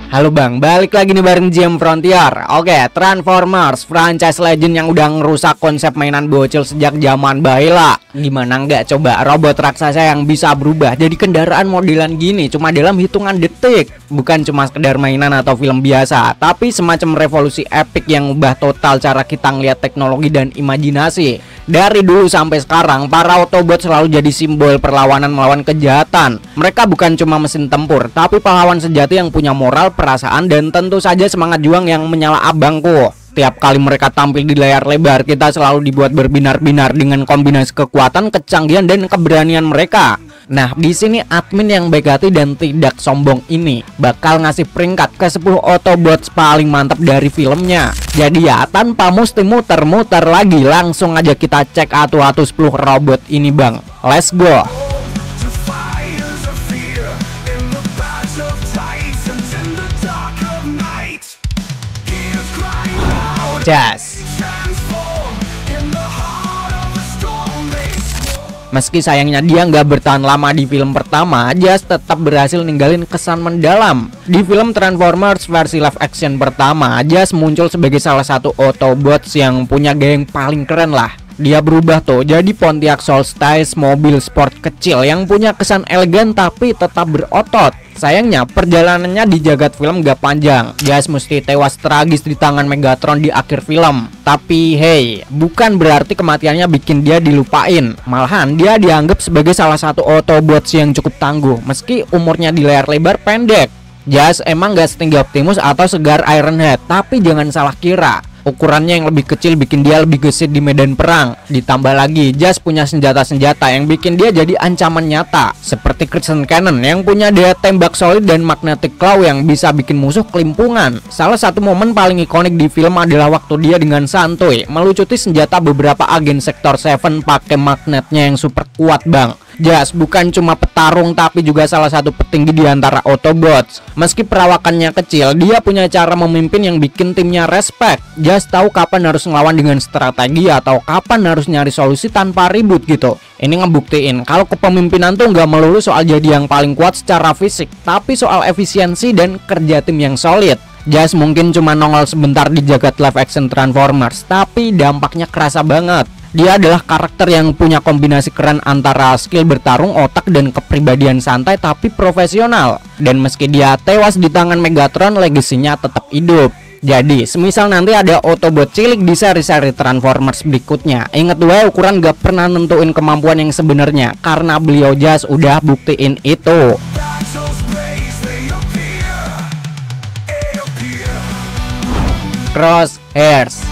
Halo Bang, balik lagi nih bareng GM Frontier. Oke, Transformers, franchise legend yang udah ngerusak konsep mainan bocil sejak zaman baheula. Gimana nggak coba robot raksasa yang bisa berubah jadi kendaraan modelan gini cuma dalam hitungan detik. Bukan cuma sekedar mainan atau film biasa, tapi semacam revolusi epic yang ubah total cara kita ngeliat teknologi dan imajinasi. Dari dulu sampai sekarang, para Autobot selalu jadi simbol perlawanan melawan kejahatan. Mereka bukan cuma mesin tempur, tapi pahlawan sejati yang punya moral, perasaan, dan tentu saja semangat juang yang menyala abangku. Tiap kali mereka tampil di layar lebar, kita selalu dibuat berbinar-binar dengan kombinasi kekuatan, kecanggihan, dan keberanian mereka. Nah, di sini admin yang baik hati dan tidak sombong ini bakal ngasih peringkat ke 10 Autobots paling mantap dari filmnya. Jadi ya, tanpa mesti muter-muter lagi, langsung aja kita cek atu-atu 10 robot ini Bang. Let's go. Jas. Meski sayangnya dia nggak bertahan lama di film pertama, Jas tetap berhasil ninggalin kesan mendalam. Di film Transformers versi live action pertama, Jas muncul sebagai salah satu Autobots yang punya gaya yang paling keren lah. Dia berubah tuh jadi Pontiac Solstice, mobil sport kecil yang punya kesan elegan tapi tetap berotot. Sayangnya perjalanannya di jagat film gak panjang. Jas mesti tewas tragis di tangan Megatron di akhir film. Tapi hey, bukan berarti kematiannya bikin dia dilupain. Malahan dia dianggap sebagai salah satu Autobots yang cukup tangguh meski umurnya di layar lebar pendek. Jas emang gak setinggi Optimus atau segar Ironhead, tapi jangan salah kira, ukurannya yang lebih kecil bikin dia lebih gesit di medan perang. Ditambah lagi, Jas punya senjata-senjata yang bikin dia jadi ancaman nyata, seperti Crescent Cannon yang punya daya tembak solid dan Magnetic Claw yang bisa bikin musuh kelimpungan. Salah satu momen paling ikonik di film adalah waktu dia dengan santuy melucuti senjata beberapa agen Sektor 7 pakai magnetnya yang super kuat Bang. Jas bukan cuma petarung tapi juga salah satu petinggi di antara Autobots. Meski perawakannya kecil, dia punya cara memimpin yang bikin timnya respect. Jas tahu kapan harus ngelawan dengan strategi atau kapan harus nyari solusi tanpa ribut gitu. Ini ngebuktiin kalau kepemimpinan tuh nggak melulu soal jadi yang paling kuat secara fisik, tapi soal efisiensi dan kerja tim yang solid. Jas mungkin cuma nongol sebentar di jagat live action Transformers, tapi dampaknya kerasa banget. Dia adalah karakter yang punya kombinasi keren antara skill bertarung, otak, dan kepribadian santai tapi profesional. Dan meski dia tewas di tangan Megatron, legasinya tetap hidup. Jadi, semisal nanti ada Autobot cilik di seri-seri Transformers berikutnya, inget wae ukuran gak pernah nentuin kemampuan yang sebenarnya, karena beliau Jas udah buktiin itu. Crosshairs.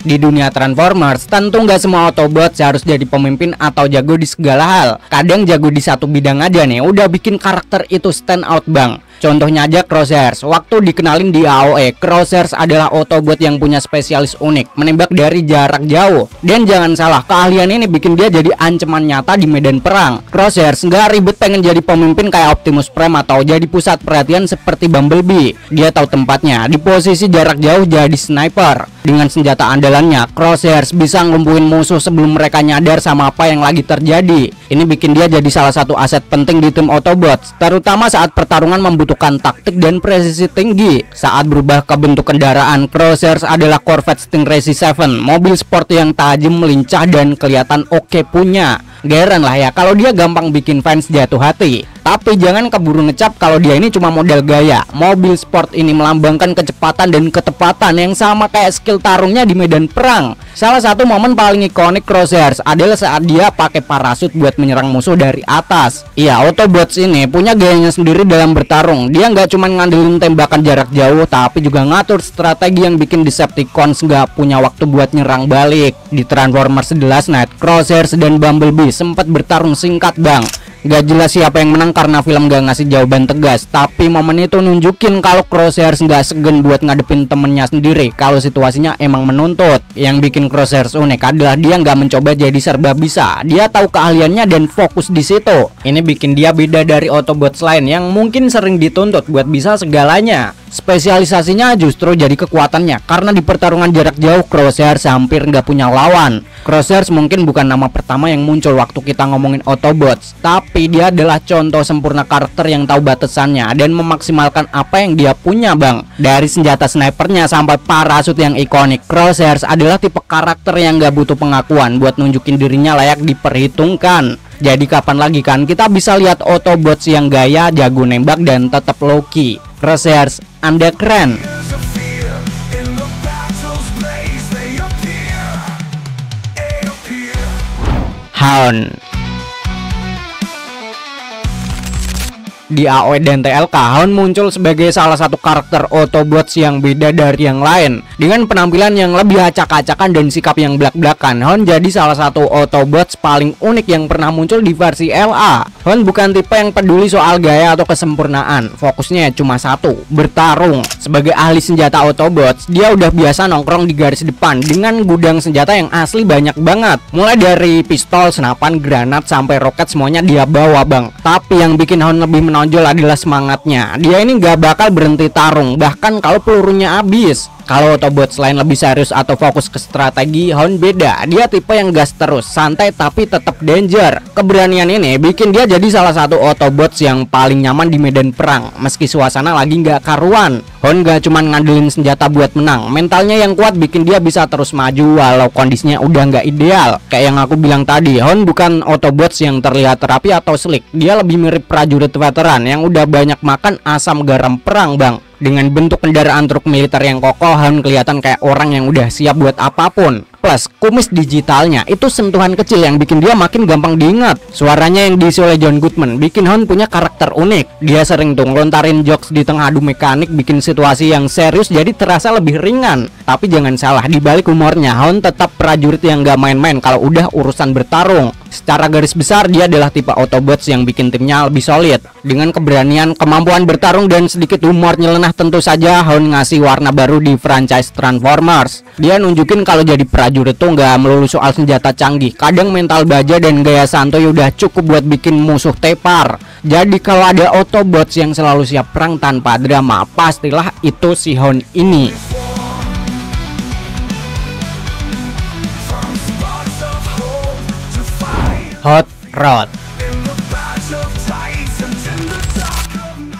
Di dunia Transformers, tentu nggak semua Autobots harus jadi pemimpin atau jago di segala hal. Kadang jago di satu bidang aja nih, udah bikin karakter itu stand out Bang. Contohnya aja Crosshairs. Waktu dikenalin di AOE, Crosshairs adalah Autobot yang punya spesialis unik, menembak dari jarak jauh. Dan jangan salah, keahlian ini bikin dia jadi ancaman nyata di medan perang. Crosshairs nggak ribet pengen jadi pemimpin kayak Optimus Prime atau jadi pusat perhatian seperti Bumblebee. Dia tahu tempatnya, di posisi jarak jauh jadi sniper. Dengan senjata andalannya, Crosshairs bisa ngelumpuhin musuh sebelum mereka nyadar sama apa yang lagi terjadi. Ini bikin dia jadi salah satu aset penting di tim Autobots, terutama saat pertarungan membutuhkan taktik dan presisi tinggi. Saat berubah ke bentuk kendaraan, Crosshairs adalah Corvette Stingray C7, mobil sport yang tajam, lincah, dan kelihatan oke punya. Geran lah ya kalau dia gampang bikin fans jatuh hati. Tapi jangan keburu ngecap kalau dia ini cuma model gaya. Mobil sport ini melambangkan kecepatan dan ketepatan yang sama kayak skill tarungnya di medan perang. Salah satu momen paling ikonik Crosshairs adalah saat dia pakai parasut buat menyerang musuh dari atas. Iya, Autobots ini punya gayanya sendiri dalam bertarung. Dia nggak cuma ngandelin tembakan jarak jauh, tapi juga ngatur strategi yang bikin Decepticons nggak punya waktu buat nyerang balik. Di Transformers The Last Knight, Crosshairs dan Bumblebee sempat bertarung singkat Bang. Gak jelas siapa yang menang karena film gak ngasih jawaban tegas, tapi momen itu nunjukin kalau Crosshairs gak segan buat ngadepin temennya sendiri kalau situasinya emang menuntut. Yang bikin Crosshairs unik adalah dia gak mencoba jadi serba bisa. Dia tahu keahliannya dan fokus di situ. Ini bikin dia beda dari Autobots lain yang mungkin sering dituntut buat bisa segalanya. Spesialisasinya justru jadi kekuatannya, karena di pertarungan jarak jauh Crosshairs hampir nggak punya lawan. Crosshairs mungkin bukan nama pertama yang muncul waktu kita ngomongin Autobots, tapi dia adalah contoh sempurna karakter yang tahu batasannya dan memaksimalkan apa yang dia punya bang. Dari senjata snipernya sampai parasut yang ikonik, Crosshairs adalah tipe karakter yang nggak butuh pengakuan buat nunjukin dirinya layak diperhitungkan. Jadi kapan lagi kan kita bisa lihat Autobots yang gaya, jago nembak, dan tetap low-key. Crosshairs, Anda keren. Hound. Di AoE dan TLK, Hound muncul sebagai salah satu karakter Autobots yang beda dari yang lain. Dengan penampilan yang lebih acak-acakan dan sikap yang blak-blakan, Hound jadi salah satu Autobots paling unik yang pernah muncul di versi LA. Hound bukan tipe yang peduli soal gaya atau kesempurnaan, fokusnya cuma satu, bertarung. Sebagai ahli senjata Autobots, dia udah biasa nongkrong di garis depan dengan gudang senjata yang asli banyak banget. Mulai dari pistol, senapan, granat, sampai roket semuanya dia bawa bang. Tapi yang bikin Hound lebih menonjol adalah semangatnya. Dia ini gak bakal berhenti tarung, bahkan kalau pelurunya habis. Kalau Autobots lain lebih serius atau fokus ke strategi, Hound beda. Dia tipe yang gas terus, santai tapi tetap danger. Keberanian ini bikin dia jadi salah satu Autobots yang paling nyaman di medan perang, meski suasana lagi nggak karuan. Hound gak cuman ngandelin senjata buat menang, mentalnya yang kuat bikin dia bisa terus maju walau kondisinya udah nggak ideal. Kayak yang aku bilang tadi, Hound bukan Autobots yang terlihat rapi atau slick. Dia lebih mirip prajurit veteran yang udah banyak makan asam garam perang bang. Dengan bentuk kendaraan truk militer yang kokoh, Hound kelihatan kayak orang yang udah siap buat apapun. Plus, kumis digitalnya itu sentuhan kecil yang bikin dia makin gampang diingat. Suaranya yang diisi oleh John Goodman bikin Hound punya karakter unik. Dia sering tuh ngelontarin jokes di tengah adu mekanik, bikin situasi yang serius jadi terasa lebih ringan. Tapi jangan salah, di balik humornya, Hound tetap prajurit yang gak main-main kalau udah urusan bertarung. Secara garis besar, dia adalah tipe Autobots yang bikin timnya lebih solid. Dengan keberanian, kemampuan bertarung, dan sedikit humor nyeleneh, tentu saja Hound ngasih warna baru di franchise Transformers. Dia nunjukin kalau jadi prajurit tuh nggak melulu soal senjata canggih. Kadang mental baja dan gaya santuy udah cukup buat bikin musuh tepar. Jadi kalau ada Autobots yang selalu siap perang tanpa drama, pastilah itu si Hound ini. Hot Rod.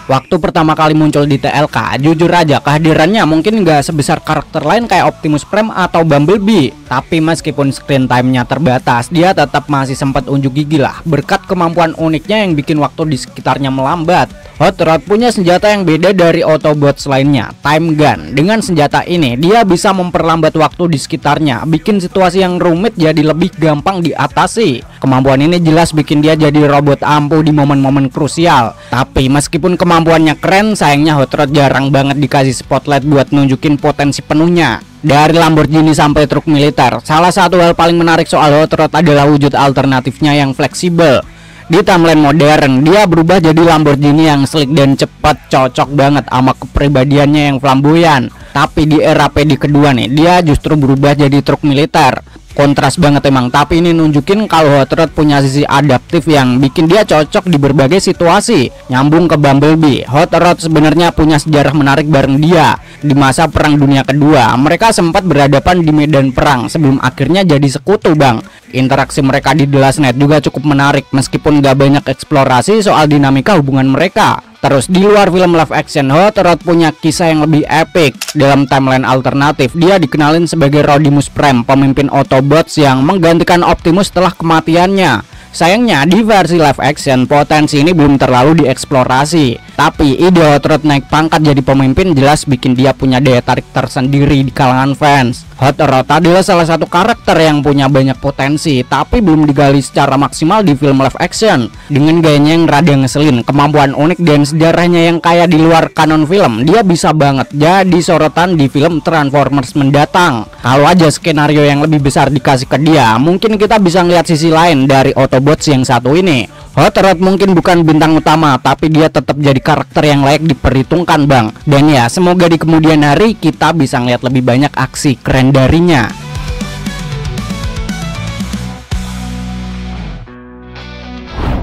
Waktu pertama kali muncul di TLK, jujur aja kehadirannya mungkin nggak sebesar karakter lain kayak Optimus Prime atau Bumblebee. Tapi meskipun screen time-nya terbatas, dia tetap masih sempat unjuk gigi lah berkat kemampuan uniknya yang bikin waktu di sekitarnya melambat. Hot Rod punya senjata yang beda dari Autobots lainnya, Time Gun. Dengan senjata ini, dia bisa memperlambat waktu di sekitarnya, bikin situasi yang rumit jadi lebih gampang diatasi. Kemampuan ini jelas bikin dia jadi robot ampuh di momen-momen krusial. Tapi meskipun kemampuannya keren, sayangnya Hot Rod jarang banget dikasih spotlight buat nunjukin potensi penuhnya. Dari Lamborghini sampai truk militer, salah satu hal paling menarik soal Hot Rod adalah wujud alternatifnya yang fleksibel. Di timeline modern, dia berubah jadi Lamborghini yang slick dan cepat, cocok banget sama kepribadiannya yang flamboyan. Tapi di era PD kedua nih, dia justru berubah jadi truk militer. Kontras banget emang, tapi ini nunjukin kalau Hot Rod punya sisi adaptif yang bikin dia cocok di berbagai situasi. Nyambung ke Bumblebee, Hot Rod sebenarnya punya sejarah menarik bareng dia. Di masa Perang Dunia Kedua, mereka sempat berhadapan di medan perang sebelum akhirnya jadi sekutu bang. Interaksi mereka di The Last Night juga cukup menarik, meskipun gak banyak eksplorasi soal dinamika hubungan mereka. Terus di luar film live action, Hot Rod punya kisah yang lebih epic. Dalam timeline alternatif, dia dikenalin sebagai Rodimus Prime, pemimpin Autobots yang menggantikan Optimus setelah kematiannya. Sayangnya di versi live action, potensi ini belum terlalu dieksplorasi. Tapi ide Hot Rod naik pangkat jadi pemimpin jelas bikin dia punya daya tarik tersendiri di kalangan fans. Hot Rod adalah salah satu karakter yang punya banyak potensi, tapi belum digali secara maksimal di film live action. Dengan gayanya yang rada ngeselin, kemampuan unik, dan sejarahnya yang kaya di luar kanon film, dia bisa banget jadi sorotan di film Transformers mendatang. Kalau aja skenario yang lebih besar dikasih ke dia, mungkin kita bisa ngeliat sisi lain dari Autobots yang satu ini. Hot Rod mungkin bukan bintang utama, tapi dia tetap jadi karakter yang layak diperhitungkan bang. Dan ya, semoga di kemudian hari kita bisa ngeliat lebih banyak aksi keren darinya.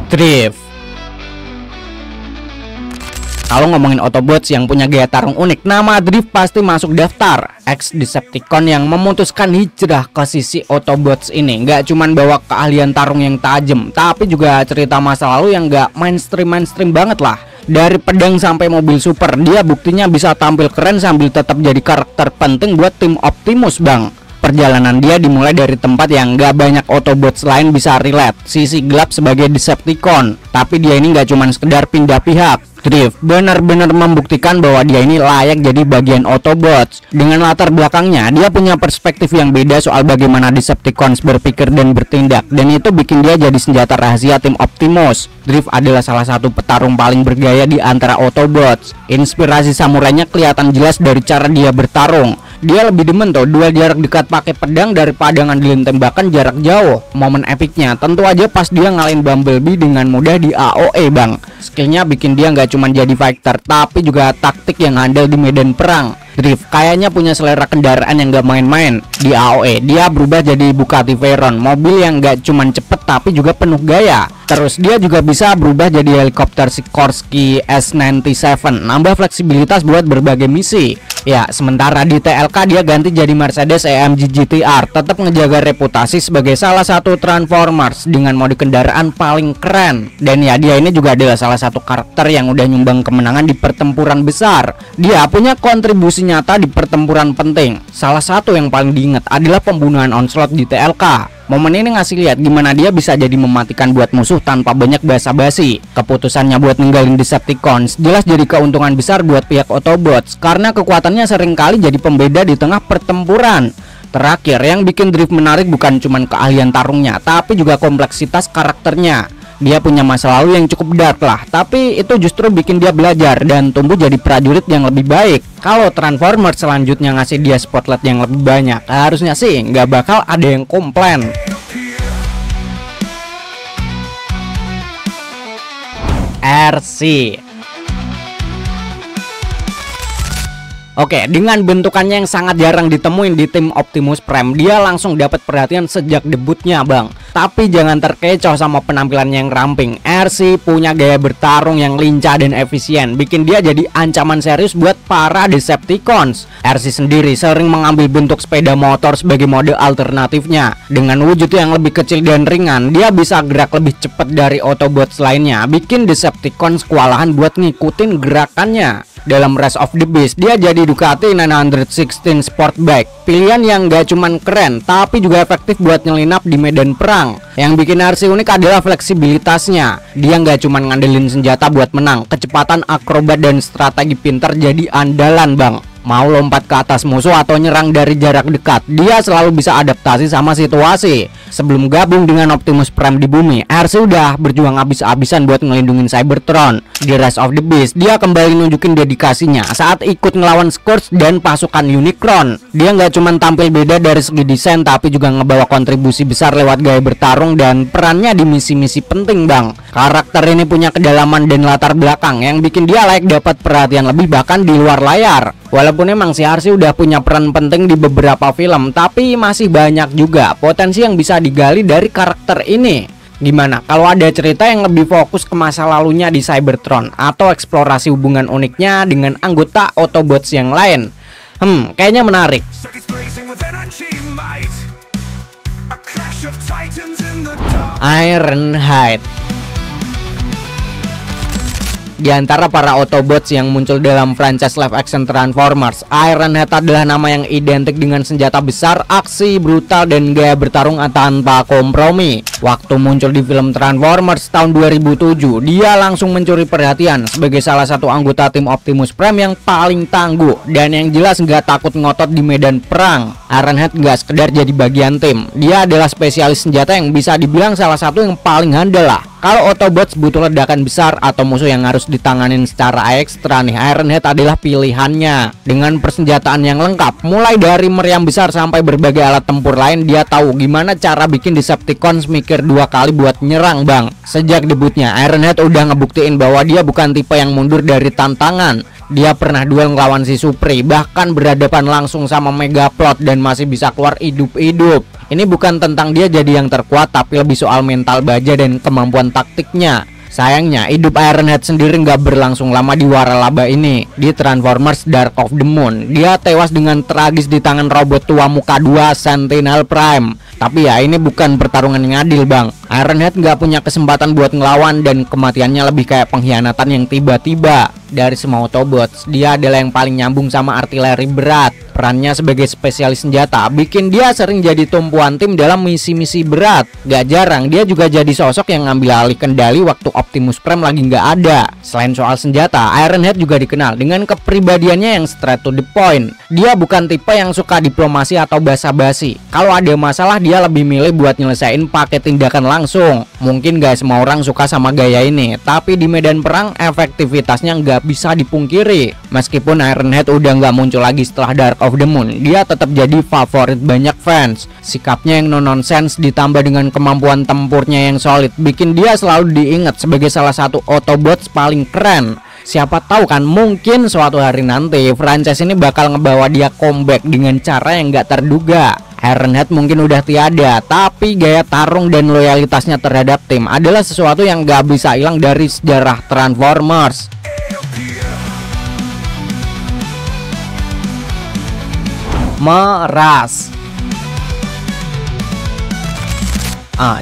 Drift. Kalau ngomongin Autobots yang punya gaya tarung unik, nama Drift pasti masuk daftar. Ex-Decepticon yang memutuskan hijrah ke sisi Autobots ini nggak cuman bawa keahlian tarung yang tajam, tapi juga cerita masa lalu yang nggak mainstream banget lah. Dari pedang sampai mobil super, dia buktinya bisa tampil keren sambil tetap jadi karakter penting buat tim Optimus, Bang. Perjalanan dia dimulai dari tempat yang nggak banyak Autobots lain bisa relate, sisi gelap sebagai Decepticon. Tapi dia ini nggak cuman sekedar pindah pihak. Drift benar-benar membuktikan bahwa dia ini layak jadi bagian Autobots. Dengan latar belakangnya, dia punya perspektif yang beda soal bagaimana Decepticons berpikir dan bertindak, dan itu bikin dia jadi senjata rahasia tim Optimus. Drift adalah salah satu petarung paling bergaya di antara Autobots. Inspirasi samurainya kelihatan jelas dari cara dia bertarung. Dia lebih demen tuh duel jarak dekat pakai pedang daripada ngandelin tembakan jarak jauh. Momen epicnya tentu aja pas dia ngalahin Bumblebee dengan mudah di AOE, Bang. Skillnya bikin dia nggak cuma jadi fighter, tapi juga taktik yang handal di medan perang. Drift kayaknya punya selera kendaraan yang gak main-main. Di AOE dia berubah jadi Bugatti Veyron, mobil yang gak cuman cepet tapi juga penuh gaya. Terus dia juga bisa berubah jadi helikopter Sikorsky S97, nambah fleksibilitas buat berbagai misi. Ya, sementara di TLK dia ganti jadi Mercedes AMG GTR, tetap ngejaga reputasi sebagai salah satu Transformers dengan mode kendaraan paling keren. Dan ya, dia ini juga adalah salah satu karakter yang udah nyumbang kemenangan di pertempuran besar. Dia punya kontribusi nyata di pertempuran penting. Salah satu yang paling diingat adalah pembunuhan Onslaught di TLK. Momen ini ngasih lihat gimana dia bisa jadi mematikan buat musuh tanpa banyak basa-basi. Keputusannya buat ninggalin Decepticons jelas jadi keuntungan besar buat pihak Autobots, karena kekuatannya seringkali jadi pembeda di tengah pertempuran. Terakhir, yang bikin Drift menarik bukan cuma keahlian tarungnya, tapi juga kompleksitas karakternya. Dia punya masa lalu yang cukup dark lah, tapi itu justru bikin dia belajar dan tumbuh jadi prajurit yang lebih baik. Kalau Transformers selanjutnya ngasih dia spotlight yang lebih banyak, harusnya sih nggak bakal ada yang komplain. RC. Oke, dengan bentukannya yang sangat jarang ditemuin di tim Optimus Prime, dia langsung dapat perhatian sejak debutnya, Bang. Tapi jangan terkecoh sama penampilannya yang ramping. RC punya gaya bertarung yang lincah dan efisien, bikin dia jadi ancaman serius buat para Decepticons. RC sendiri sering mengambil bentuk sepeda motor sebagai mode alternatifnya. Dengan wujud yang lebih kecil dan ringan, dia bisa gerak lebih cepat dari Autobots lainnya, bikin Decepticons kewalahan buat ngikutin gerakannya. Dalam Rise of the Beast, dia jadi Ducati 916 Sportback, pilihan yang gak cuman keren tapi juga efektif buat nyelinap di medan perang. Yang bikin RC unik adalah fleksibilitasnya. Dia gak cuman ngandelin senjata buat menang, kecepatan akrobat dan strategi pintar jadi andalan, Bang. Mau lompat ke atas musuh atau nyerang dari jarak dekat, dia selalu bisa adaptasi sama situasi. Sebelum gabung dengan Optimus Prime di bumi, RC udah berjuang habis-habisan buat ngelindungin Cybertron. Di Rise of the Beast, dia kembali nunjukin dedikasinya saat ikut ngelawan Scourge dan pasukan Unicron. Dia nggak cuma tampil beda dari segi desain, tapi juga ngebawa kontribusi besar lewat gaya bertarung dan perannya di misi-misi penting, Bang. Karakter ini punya kedalaman dan latar belakang yang bikin dia layak dapat perhatian lebih bahkan di luar layar. Walaupun emang si RC udah punya peran penting di beberapa film, tapi masih banyak juga potensi yang bisa digali dari karakter ini. Gimana kalau ada cerita yang lebih fokus ke masa lalunya di Cybertron atau eksplorasi hubungan uniknya dengan anggota Autobots yang lain? Kayaknya menarik. Ironhide. Di antara para Autobots yang muncul dalam franchise live action Transformers, Ironhide adalah nama yang identik dengan senjata besar, aksi brutal, dan gaya bertarung tanpa kompromi. Waktu muncul di film Transformers tahun 2007, dia langsung mencuri perhatian sebagai salah satu anggota tim Optimus Prime yang paling tangguh dan yang jelas nggak takut ngotot di medan perang. Ironhide nggak sekedar jadi bagian tim, dia adalah spesialis senjata yang bisa dibilang salah satu yang paling handal lah. Kalau Autobots butuh ledakan besar atau musuh yang harus ditanganin secara ekstra nih, Ironhide adalah pilihannya. Dengan persenjataan yang lengkap, mulai dari meriam besar sampai berbagai alat tempur lain, dia tahu gimana cara bikin Decepticons mikir dua kali buat nyerang, Bang. Sejak debutnya, Ironhide udah ngebuktiin bahwa dia bukan tipe yang mundur dari tantangan. Dia pernah duel ngelawan si Supri, bahkan berhadapan langsung sama Megaplot dan masih bisa keluar hidup-hidup. Ini bukan tentang dia jadi yang terkuat, tapi lebih soal mental baja dan kemampuan taktiknya. Sayangnya, hidup Ironhead sendiri nggak berlangsung lama di waralaba ini. Di Transformers Dark of the Moon, dia tewas dengan tragis di tangan robot tua muka 2 Sentinel Prime. Tapi ya, ini bukan pertarungan yang adil, Bang. Ironhead nggak punya kesempatan buat ngelawan dan kematiannya lebih kayak pengkhianatan yang tiba-tiba. Dari semua Autobots, dia adalah yang paling nyambung sama artileri berat. Perannya sebagai spesialis senjata bikin dia sering jadi tumpuan tim dalam misi-misi berat. Gak jarang dia juga jadi sosok yang ngambil alih kendali waktu Optimus Prime lagi nggak ada. Selain soal senjata, Ironhead juga dikenal dengan kepribadiannya yang straight to the point. Dia bukan tipe yang suka diplomasi atau basa-basi. Kalau ada masalah, dia lebih milih buat nyelesain pakai tindakan langsung. Mungkin gak semua orang suka sama gaya ini, tapi di medan perang efektivitasnya nggak bisa dipungkiri. Meskipun Ironhead udah nggak muncul lagi setelah Dark of the Moon, dia tetap jadi favorit banyak fans. Sikapnya yang no-nonsense ditambah dengan kemampuan tempurnya yang solid bikin dia selalu diingat sebagai salah satu Autobots paling keren. Siapa tahu kan, mungkin suatu hari nanti franchise ini bakal ngebawa dia comeback dengan cara yang nggak terduga. Ironhead mungkin udah tiada, tapi gaya tarung dan loyalitasnya terhadap tim adalah sesuatu yang nggak bisa hilang dari sejarah Transformers. Meras.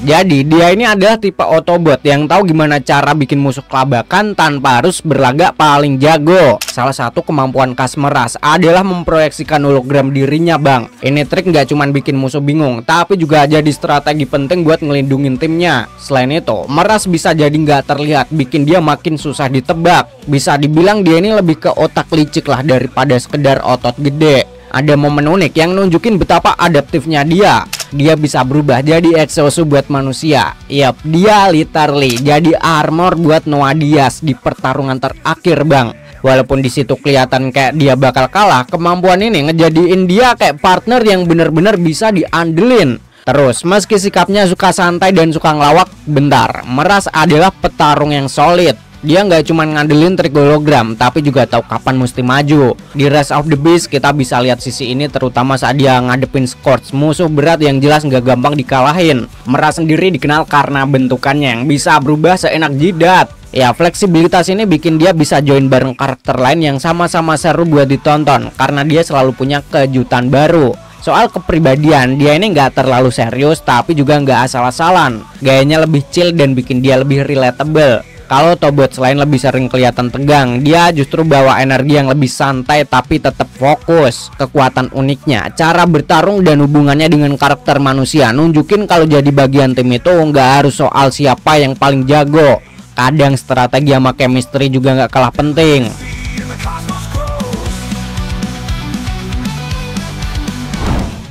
Jadi dia ini adalah tipe Autobot yang tahu gimana cara bikin musuh kelabakan tanpa harus berlagak paling jago. Salah satu kemampuan khas Meras adalah memproyeksikan hologram dirinya, Bang. Ini trik nggak cuma bikin musuh bingung, tapi juga jadi strategi penting buat ngelindungin timnya. Selain itu, Meras bisa jadi nggak terlihat, bikin dia makin susah ditebak. Bisa dibilang dia ini lebih ke otak licik lah daripada sekedar otot gede. Ada momen unik yang nunjukin betapa adaptifnya dia. Dia bisa berubah jadi exosuit buat manusia. Yap, dia literally jadi armor buat Noah Diaz di pertarungan terakhir, Bang. Walaupun di situ kelihatan kayak dia bakal kalah, kemampuan ini ngejadiin dia kayak partner yang bener-bener bisa diandelin. Terus, meski sikapnya suka santai dan suka ngelawak, bentar, Meras adalah petarung yang solid. Dia nggak cuma ngandelin trik hologram, tapi juga tahu kapan mesti maju. Di Rise of the Beast kita bisa lihat sisi ini terutama saat dia ngadepin Scourge, musuh berat yang jelas nggak gampang dikalahin. Meras sendiri dikenal karena bentukannya yang bisa berubah seenak jidat. Ya, fleksibilitas ini bikin dia bisa join bareng karakter lain yang sama-sama seru buat ditonton, karena dia selalu punya kejutan baru. Soal kepribadian, dia ini nggak terlalu serius, tapi juga nggak asal-asalan. Gayanya lebih chill dan bikin dia lebih relatable. Kalau Autobots lain lebih sering kelihatan tegang, dia justru bawa energi yang lebih santai tapi tetap fokus. Kekuatan uniknya, cara bertarung dan hubungannya dengan karakter manusia nunjukin kalau jadi bagian tim itu nggak harus soal siapa yang paling jago. Kadang strategi sama chemistry juga nggak kalah penting.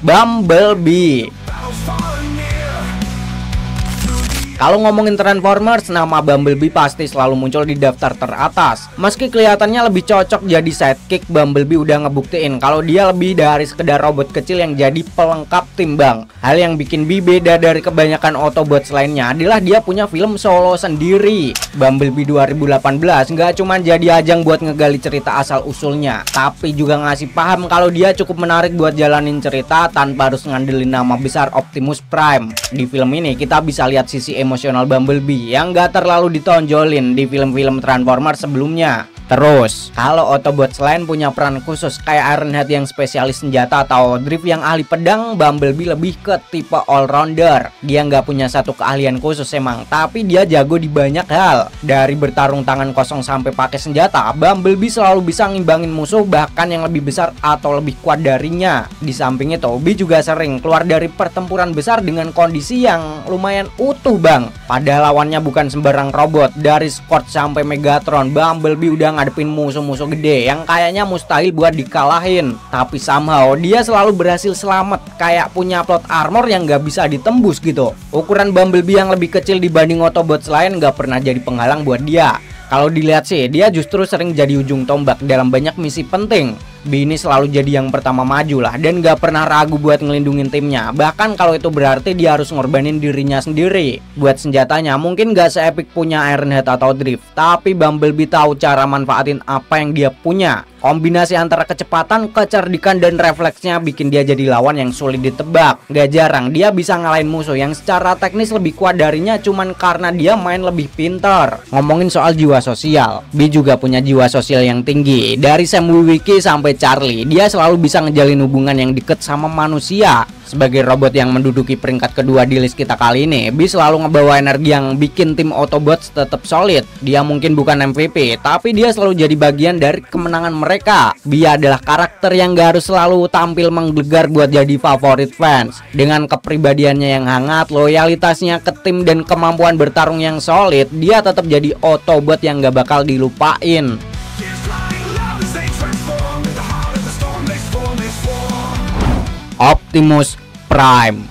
Bumblebee. Kalau ngomongin Transformers, nama Bumblebee pasti selalu muncul di daftar teratas. Meski kelihatannya lebih cocok jadi sidekick, Bumblebee udah ngebuktiin kalau dia lebih dari sekedar robot kecil yang jadi pelengkap tim, Bang. Hal yang bikin Bee beda dari kebanyakan Autobots lainnya adalah dia punya film solo sendiri. Bumblebee 2018 nggak cuma jadi ajang buat ngegali cerita asal-usulnya, tapi juga ngasih paham kalau dia cukup menarik buat jalanin cerita tanpa harus ngandelin nama besar Optimus Prime. Di film ini kita bisa lihat sisi emosional Bumblebee yang gak terlalu ditonjolin di film-film Transformers sebelumnya. Terus, kalau Autobots lain punya peran khusus kayak Ironhead yang spesialis senjata atau Drift yang ahli pedang, Bumblebee lebih ke tipe all-rounder. Dia nggak punya satu keahlian khusus emang, tapi dia jago di banyak hal. Dari bertarung tangan kosong sampai pakai senjata, Bumblebee selalu bisa ngimbangin musuh bahkan yang lebih besar atau lebih kuat darinya. Di samping itu, Bee juga sering keluar dari pertempuran besar dengan kondisi yang lumayan utuh, Bang. Padahal lawannya bukan sembarang robot. Dari Scourge sampai Megatron, Bumblebee udah ngadepin musuh-musuh gede yang kayaknya mustahil buat dikalahin, tapi somehow dia selalu berhasil selamat, kayak punya plot armor yang gak bisa ditembus gitu. Ukuran Bumblebee yang lebih kecil dibanding Autobots lain gak pernah jadi penghalang buat dia. Kalau dilihat sih, dia justru sering jadi ujung tombak dalam banyak misi penting. B ini selalu jadi yang pertama maju lah, dan gak pernah ragu buat ngelindungin timnya. Bahkan kalau itu berarti dia harus ngorbanin dirinya sendiri. Buat senjatanya mungkin gak se-epic punya Ironhead atau Drift, tapi Bumblebee tahu cara manfaatin apa yang dia punya. Kombinasi antara kecepatan, kecerdikan, dan refleksnya bikin dia jadi lawan yang sulit ditebak. Gak jarang dia bisa ngalahin musuh yang secara teknis lebih kuat darinya cuman karena dia main lebih pintar. Ngomongin soal jiwa sosial, B juga punya jiwa sosial yang tinggi. Dari Sam Witwicky sampai Charlie, dia selalu bisa ngejalin hubungan yang deket sama manusia. Sebagai robot yang menduduki peringkat kedua di list kita kali ini, B selalu ngebawa energi yang bikin tim Autobots tetap solid. Dia mungkin bukan MVP, tapi dia selalu jadi bagian dari kemenangan mereka. B adalah karakter yang gak harus selalu tampil menggelegar buat jadi favorit fans. Dengan kepribadiannya yang hangat, loyalitasnya ke tim, dan kemampuan bertarung yang solid, dia tetap jadi Autobot yang gak bakal dilupain. Optimus Prime.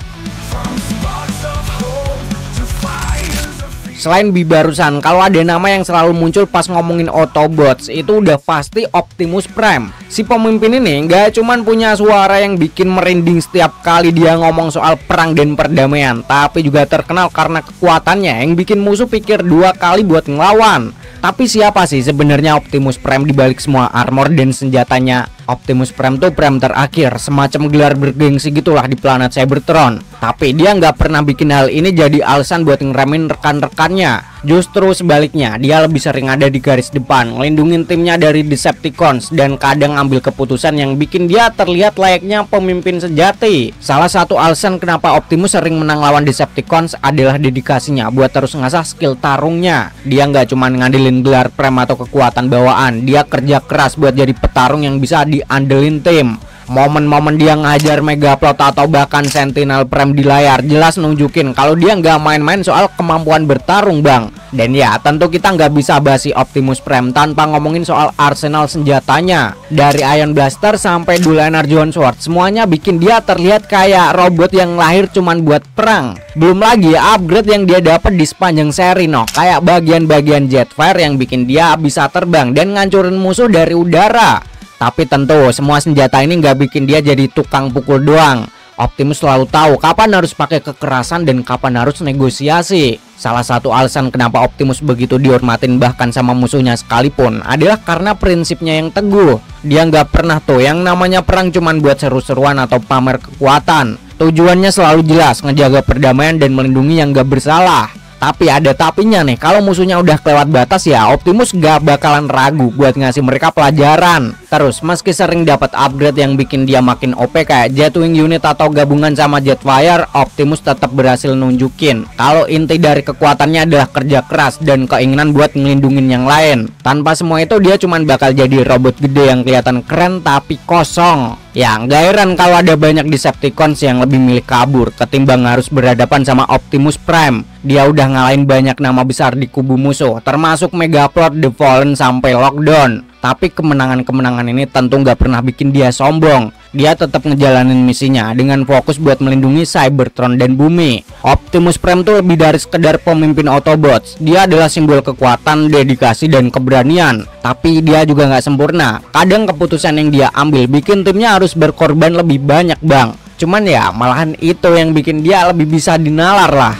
Selain B barusan, kalau ada nama yang selalu muncul pas ngomongin Autobots, itu udah pasti Optimus Prime. Si pemimpin ini nggak cuman punya suara yang bikin merinding setiap kali dia ngomong soal perang dan perdamaian, tapi juga terkenal karena kekuatannya yang bikin musuh pikir dua kali buat ngelawan. Tapi siapa sih sebenarnya Optimus Prime dibalik semua armor dan senjatanya? Optimus Prime tuh Prime terakhir, semacam gelar bergengsi gitulah di planet Cybertron. Tapi dia nggak pernah bikin hal ini jadi alasan buat ngeremin rekan-rekannya. Justru sebaliknya, dia lebih sering ada di garis depan, ngelindungin timnya dari Decepticons, dan kadang ambil keputusan yang bikin dia terlihat layaknya pemimpin sejati. Salah satu alasan kenapa Optimus sering menang lawan Decepticons adalah dedikasinya buat terus ngasah skill tarungnya. Dia nggak cuma ngandelin gelar Prime atau kekuatan bawaan, dia kerja keras buat jadi petarung yang bisa diandelin tim. Momen-momen dia ngajar Megaplot atau bahkan Sentinel Prime di layar jelas nunjukin kalau dia nggak main-main soal kemampuan bertarung, bang. Dan ya, tentu kita nggak bisa basi Optimus Prime tanpa ngomongin soal arsenal senjatanya. Dari Ion Blaster sampai Dual Energy Sword, semuanya bikin dia terlihat kayak robot yang lahir cuman buat perang. Belum lagi upgrade yang dia dapat di sepanjang seri, kayak bagian-bagian Jetfire yang bikin dia bisa terbang dan ngancurin musuh dari udara. Tapi tentu semua senjata ini nggak bikin dia jadi tukang pukul doang. Optimus selalu tahu kapan harus pakai kekerasan dan kapan harus negosiasi. Salah satu alasan kenapa Optimus begitu dihormatin bahkan sama musuhnya sekalipun adalah karena prinsipnya yang teguh. Dia nggak pernah tuh yang namanya perang cuman buat seru-seruan atau pamer kekuatan. Tujuannya selalu jelas, ngejaga perdamaian dan melindungi yang nggak bersalah. Tapi ada tapinya nih, kalau musuhnya udah kelewat batas ya Optimus gak bakalan ragu buat ngasih mereka pelajaran. Terus meski sering dapat upgrade yang bikin dia makin OP kayak Jetwing unit atau gabungan sama Jetfire, Optimus tetap berhasil nunjukin kalau inti dari kekuatannya adalah kerja keras dan keinginan buat ngelindungin yang lain. Tanpa semua itu dia cuman bakal jadi robot gede yang kelihatan keren tapi kosong. Ya nggak heran kalau ada banyak Decepticons yang lebih milih kabur ketimbang harus berhadapan sama Optimus Prime. Dia udah ngalahin banyak nama besar di kubu musuh, termasuk Megaplot, The Fallen, sampai Lockdown. Tapi kemenangan-kemenangan ini tentu nggak pernah bikin dia sombong. Dia tetap ngejalanin misinya dengan fokus buat melindungi Cybertron dan bumi. Optimus Prime tuh lebih dari sekedar pemimpin Autobots. Dia adalah simbol kekuatan, dedikasi, dan keberanian. Tapi dia juga nggak sempurna. Kadang keputusan yang dia ambil bikin timnya harus berkorban lebih banyak, bang. Cuman ya malahan itu yang bikin dia lebih bisa dinalar lah.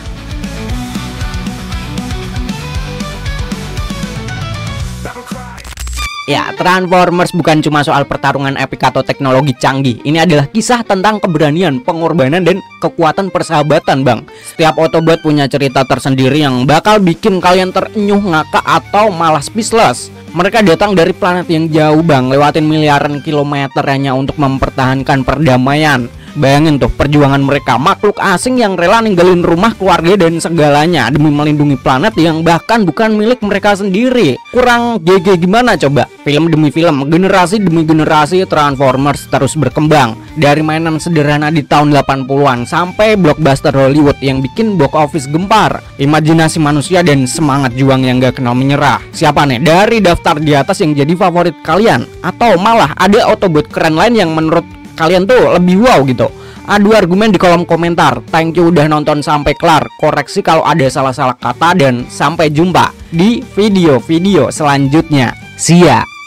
Ya, Transformers bukan cuma soal pertarungan epik atau teknologi canggih. Ini adalah kisah tentang keberanian, pengorbanan, dan kekuatan persahabatan, bang. Setiap Autobot punya cerita tersendiri yang bakal bikin kalian terenyuh, ngakak, atau malah speechless. Mereka datang dari planet yang jauh, bang, lewatin miliaran kilometer hanya untuk mempertahankan perdamaian. Bayangin tuh perjuangan mereka, makhluk asing yang rela ninggalin rumah, keluarga, dan segalanya demi melindungi planet yang bahkan bukan milik mereka sendiri. Kurang GG gimana coba? Film demi film, generasi demi generasi Transformers terus berkembang. Dari mainan sederhana di tahun 80-an sampai blockbuster Hollywood yang bikin box office gempar. Imajinasi manusia dan semangat juang yang gak kenal menyerah. Siapa nih dari daftar di atas yang jadi favorit kalian? Atau malah ada Autobot keren lain yang menurut kalian tuh lebih wow gitu? Adu argumen di kolom komentar. Thank you udah nonton sampai kelar. Koreksi kalau ada salah-salah kata dan sampai jumpa di video-video selanjutnya. See ya.